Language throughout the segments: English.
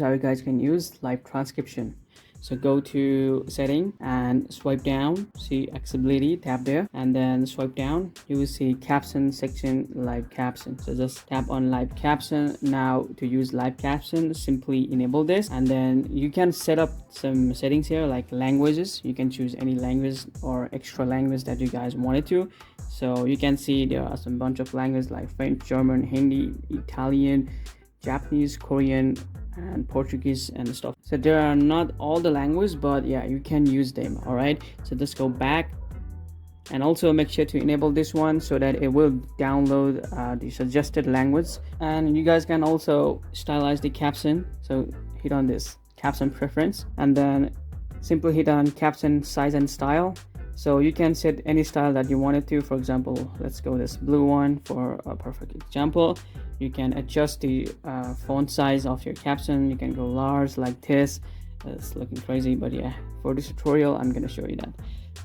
How you guys can use live transcription. So go to setting and swipe down, see accessibility, tap there, and then swipe down, you will see caption section, live caption. So just tap on live caption. Now to use live caption, simply enable this, and then you can set up some settings here like languages. You can choose any language or extra language that you guys wanted to. So you can see there are some bunch of languages like French, German, Hindi, Italian, Japanese, Korean, and Portuguese and stuff. So there are not all the languages, but yeah, you can use them. All right, so just go back and also make sure to enable this one so that it will download the suggested language. And you guys can also stylize the caption. So hit on this caption preference and then simply hit on caption size and style. So you can set any style that you wanted to. For example, let's go this blue one for a perfect example. You can adjust the font size of your caption. You can go large like this. It's looking crazy, but yeah, for this tutorial I'm going to show you that.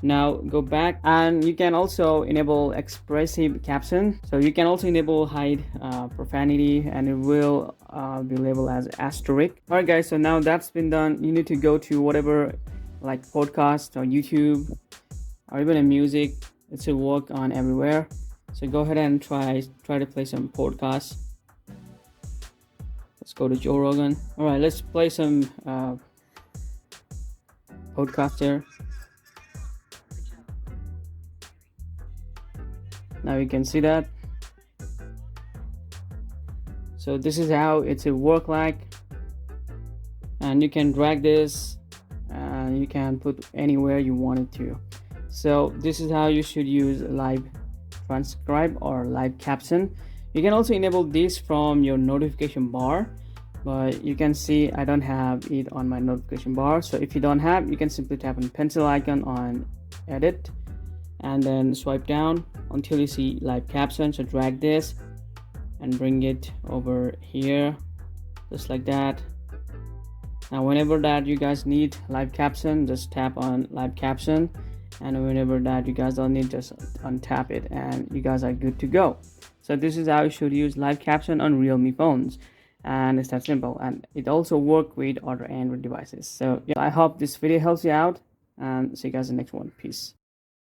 Now go back and you can also enable expressive caption. So you can also enable hide profanity, and it will be labeled as asterisk. All right guys, so now that's been done. You need to go to whatever like podcast or YouTube or even a music. It should work on everywhere. So go ahead and try to play some podcasts. Let's go to Joe Rogan. All right, let's play some podcast here. Now you can see that. So this is how it's a work like, and you can drag this and you can put anywhere you want it to. So this is how you should use live transcribe or live caption. You can also enable this from your notification bar, but you can see I don't have it on my notification bar. So if you don't have, you can simply tap on pencil icon on edit and then swipe down until you see live caption. So drag this and bring it over here just like that. Now whenever that you guys need live caption, just tap on live caption, and whenever that you guys don't need, just untap it and you guys are good to go. So this is how you should use live caption on Realme phones, and it's that simple, and it also works with other Android devices. So yeah, I hope this video helps you out, and see you guys in the next one. Peace.